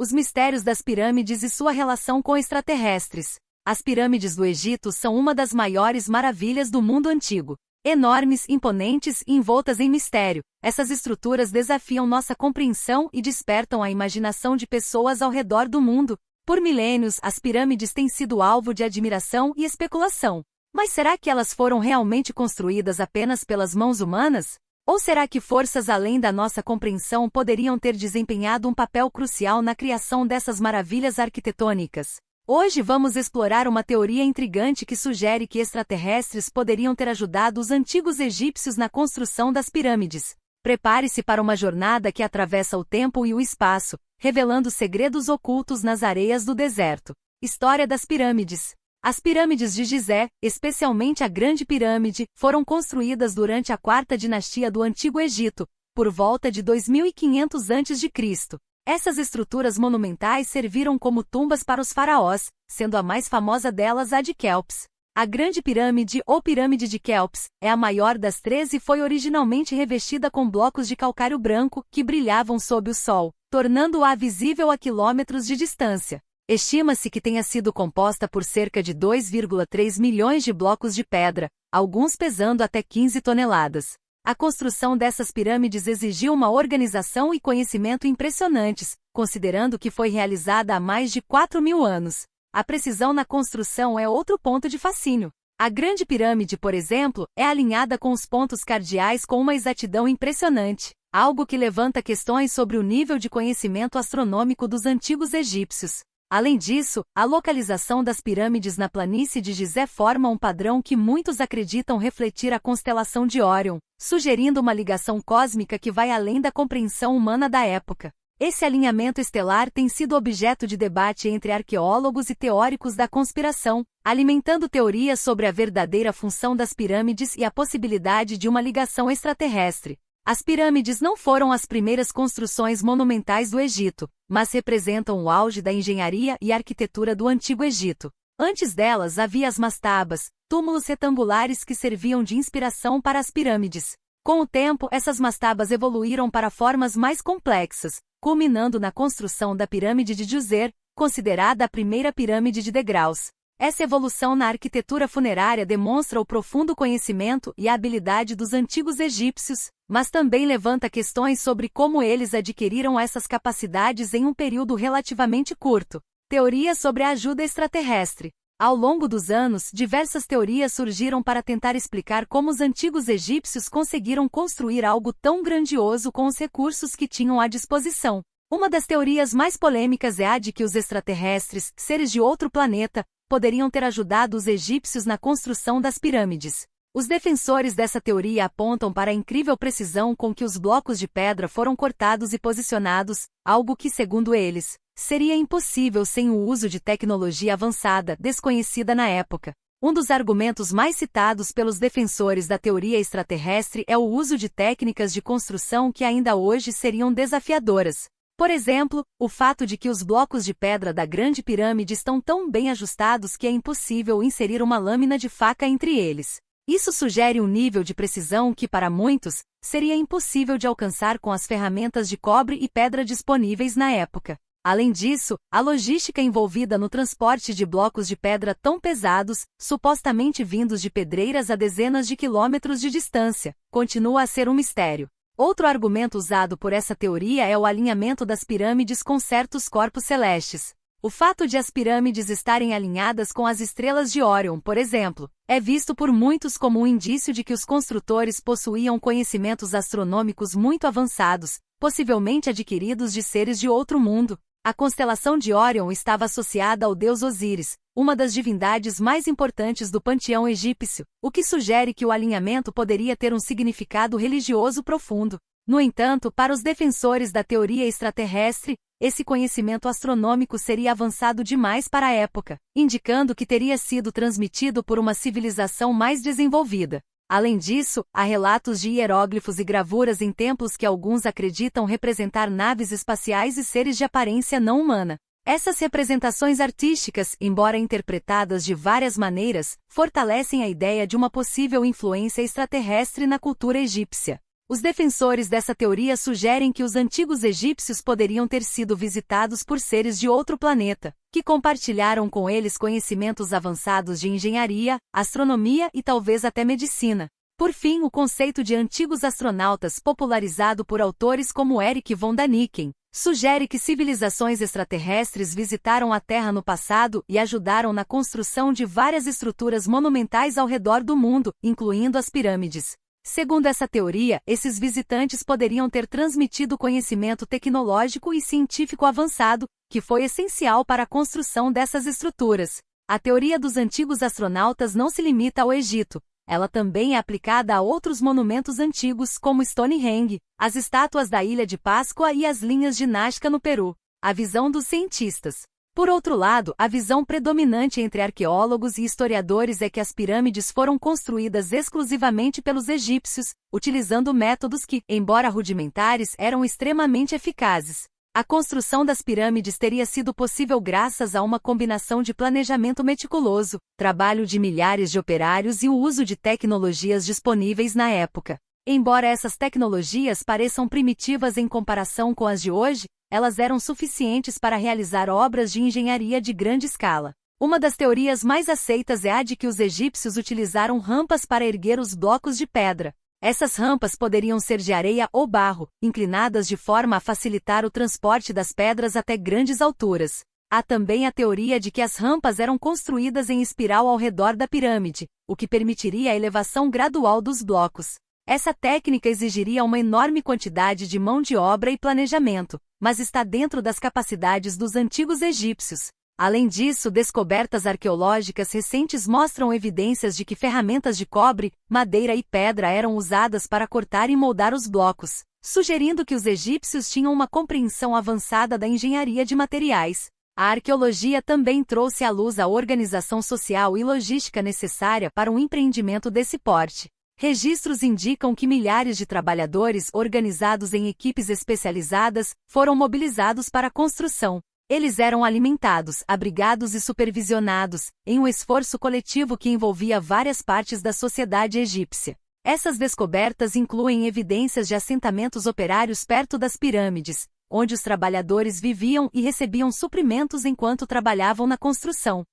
Os mistérios das pirâmides e sua relação com extraterrestres. As pirâmides do Egito são uma das maiores maravilhas do mundo antigo. Enormes, imponentes e envoltas em mistério, essas estruturas desafiam nossa compreensão e despertam a imaginação de pessoas ao redor do mundo. Por milênios, as pirâmides têm sido alvo de admiração e especulação. Mas será que elas foram realmente construídas apenas pelas mãos humanas? Ou será que forças além da nossa compreensão poderiam ter desempenhado um papel crucial na criação dessas maravilhas arquitetônicas? Hoje vamos explorar uma teoria intrigante que sugere que extraterrestres poderiam ter ajudado os antigos egípcios na construção das pirâmides. Prepare-se para uma jornada que atravessa o tempo e o espaço, revelando segredos ocultos nas areias do deserto. História das pirâmides. As pirâmides de Gizé, especialmente a Grande Pirâmide, foram construídas durante a quarta dinastia do Antigo Egito, por volta de 2500 a.C. Essas estruturas monumentais serviram como tumbas para os faraós, sendo a mais famosa delas a de Quéops. A Grande Pirâmide, ou Pirâmide de Quéops, é a maior das três e foi originalmente revestida com blocos de calcário branco que brilhavam sob o sol, tornando-a visível a quilômetros de distância. Estima-se que tenha sido composta por cerca de 2,3 milhões de blocos de pedra, alguns pesando até 15 toneladas. A construção dessas pirâmides exigiu uma organização e conhecimento impressionantes, considerando que foi realizada há mais de 4.000 anos. A precisão na construção é outro ponto de fascínio. A Grande Pirâmide, por exemplo, é alinhada com os pontos cardeais com uma exatidão impressionante, algo que levanta questões sobre o nível de conhecimento astronômico dos antigos egípcios. Além disso, a localização das pirâmides na planície de Gizé forma um padrão que muitos acreditam refletir a constelação de Órion, sugerindo uma ligação cósmica que vai além da compreensão humana da época. Esse alinhamento estelar tem sido objeto de debate entre arqueólogos e teóricos da conspiração, alimentando teorias sobre a verdadeira função das pirâmides e a possibilidade de uma ligação extraterrestre. As pirâmides não foram as primeiras construções monumentais do Egito, mas representam o auge da engenharia e arquitetura do Antigo Egito. Antes delas havia as mastabas, túmulos retangulares que serviam de inspiração para as pirâmides. Com o tempo, essas mastabas evoluíram para formas mais complexas, culminando na construção da pirâmide de Djoser, considerada a primeira pirâmide de degraus. Essa evolução na arquitetura funerária demonstra o profundo conhecimento e a habilidade dos antigos egípcios, mas também levanta questões sobre como eles adquiriram essas capacidades em um período relativamente curto. Teoria sobre a ajuda extraterrestre. Ao longo dos anos, diversas teorias surgiram para tentar explicar como os antigos egípcios conseguiram construir algo tão grandioso com os recursos que tinham à disposição. Uma das teorias mais polêmicas é a de que os extraterrestres, seres de outro planeta, poderiam ter ajudado os egípcios na construção das pirâmides. Os defensores dessa teoria apontam para a incrível precisão com que os blocos de pedra foram cortados e posicionados, algo que, segundo eles, seria impossível sem o uso de tecnologia avançada, desconhecida na época. Um dos argumentos mais citados pelos defensores da teoria extraterrestre é o uso de técnicas de construção que ainda hoje seriam desafiadoras. Por exemplo, o fato de que os blocos de pedra da Grande Pirâmide estão tão bem ajustados que é impossível inserir uma lâmina de faca entre eles. Isso sugere um nível de precisão que, para muitos, seria impossível de alcançar com as ferramentas de cobre e pedra disponíveis na época. Além disso, a logística envolvida no transporte de blocos de pedra tão pesados, supostamente vindos de pedreiras a dezenas de quilômetros de distância, continua a ser um mistério. Outro argumento usado por essa teoria é o alinhamento das pirâmides com certos corpos celestes. O fato de as pirâmides estarem alinhadas com as estrelas de Órion, por exemplo, é visto por muitos como um indício de que os construtores possuíam conhecimentos astronômicos muito avançados, possivelmente adquiridos de seres de outro mundo. A constelação de Órion estava associada ao deus Osíris, uma das divindades mais importantes do panteão egípcio, o que sugere que o alinhamento poderia ter um significado religioso profundo. No entanto, para os defensores da teoria extraterrestre, esse conhecimento astronômico seria avançado demais para a época, indicando que teria sido transmitido por uma civilização mais desenvolvida. Além disso, há relatos de hieróglifos e gravuras em templos que alguns acreditam representar naves espaciais e seres de aparência não humana. Essas representações artísticas, embora interpretadas de várias maneiras, fortalecem a ideia de uma possível influência extraterrestre na cultura egípcia. Os defensores dessa teoria sugerem que os antigos egípcios poderiam ter sido visitados por seres de outro planeta, que compartilharam com eles conhecimentos avançados de engenharia, astronomia e talvez até medicina. Por fim, o conceito de antigos astronautas, popularizado por autores como Erich von Däniken, sugere que civilizações extraterrestres visitaram a Terra no passado e ajudaram na construção de várias estruturas monumentais ao redor do mundo, incluindo as pirâmides. Segundo essa teoria, esses visitantes poderiam ter transmitido conhecimento tecnológico e científico avançado, que foi essencial para a construção dessas estruturas. A teoria dos antigos astronautas não se limita ao Egito. Ela também é aplicada a outros monumentos antigos como Stonehenge, as estátuas da Ilha de Páscoa e as linhas de Nazca no Peru. A visão dos cientistas. Por outro lado, a visão predominante entre arqueólogos e historiadores é que as pirâmides foram construídas exclusivamente pelos egípcios, utilizando métodos que, embora rudimentares, eram extremamente eficazes. A construção das pirâmides teria sido possível graças a uma combinação de planejamento meticuloso, trabalho de milhares de operários e o uso de tecnologias disponíveis na época. Embora essas tecnologias pareçam primitivas em comparação com as de hoje, elas eram suficientes para realizar obras de engenharia de grande escala. Uma das teorias mais aceitas é a de que os egípcios utilizaram rampas para erguer os blocos de pedra. Essas rampas poderiam ser de areia ou barro, inclinadas de forma a facilitar o transporte das pedras até grandes alturas. Há também a teoria de que as rampas eram construídas em espiral ao redor da pirâmide, o que permitiria a elevação gradual dos blocos. Essa técnica exigiria uma enorme quantidade de mão de obra e planejamento, mas está dentro das capacidades dos antigos egípcios. Além disso, descobertas arqueológicas recentes mostram evidências de que ferramentas de cobre, madeira e pedra eram usadas para cortar e moldar os blocos, sugerindo que os egípcios tinham uma compreensão avançada da engenharia de materiais. A arqueologia também trouxe à luz a organização social e logística necessária para um empreendimento desse porte. Registros indicam que milhares de trabalhadores, organizados em equipes especializadas, foram mobilizados para a construção. Eles eram alimentados, abrigados e supervisionados, em um esforço coletivo que envolvia várias partes da sociedade egípcia. Essas descobertas incluem evidências de assentamentos operários perto das pirâmides, onde os trabalhadores viviam e recebiam suprimentos enquanto trabalhavam na construção.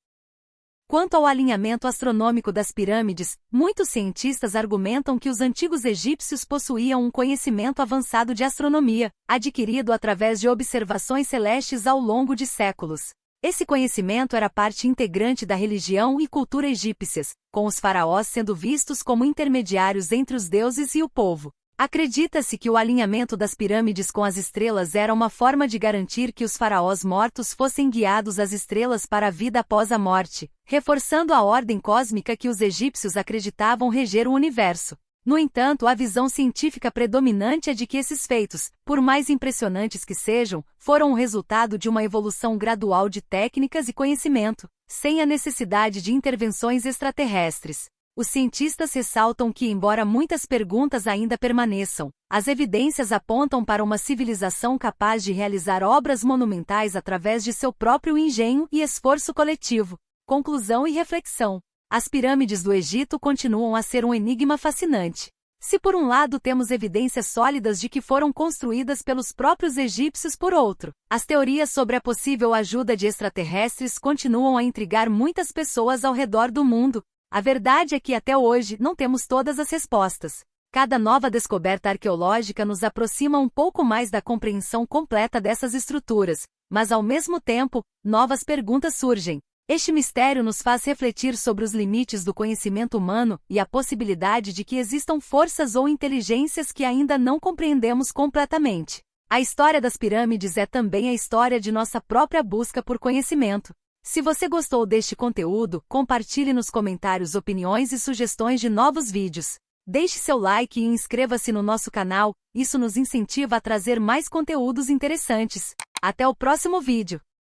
Quanto ao alinhamento astronômico das pirâmides, muitos cientistas argumentam que os antigos egípcios possuíam um conhecimento avançado de astronomia, adquirido através de observações celestes ao longo de séculos. Esse conhecimento era parte integrante da religião e cultura egípcias, com os faraós sendo vistos como intermediários entre os deuses e o povo. Acredita-se que o alinhamento das pirâmides com as estrelas era uma forma de garantir que os faraós mortos fossem guiados às estrelas para a vida após a morte, reforçando a ordem cósmica que os egípcios acreditavam reger o universo. No entanto, a visão científica predominante é de que esses feitos, por mais impressionantes que sejam, foram o resultado de uma evolução gradual de técnicas e conhecimento, sem a necessidade de intervenções extraterrestres. Os cientistas ressaltam que, embora muitas perguntas ainda permaneçam, as evidências apontam para uma civilização capaz de realizar obras monumentais através de seu próprio engenho e esforço coletivo. Conclusão e reflexão. As pirâmides do Egito continuam a ser um enigma fascinante. Se por um lado temos evidências sólidas de que foram construídas pelos próprios egípcios, por outro, as teorias sobre a possível ajuda de extraterrestres continuam a intrigar muitas pessoas ao redor do mundo. A verdade é que até hoje não temos todas as respostas. Cada nova descoberta arqueológica nos aproxima um pouco mais da compreensão completa dessas estruturas, mas ao mesmo tempo, novas perguntas surgem. Este mistério nos faz refletir sobre os limites do conhecimento humano e a possibilidade de que existam forças ou inteligências que ainda não compreendemos completamente. A história das pirâmides é também a história de nossa própria busca por conhecimento. Se você gostou deste conteúdo, compartilhe nos comentários opiniões e sugestões de novos vídeos. Deixe seu like e inscreva-se no nosso canal, isso nos incentiva a trazer mais conteúdos interessantes. Até o próximo vídeo!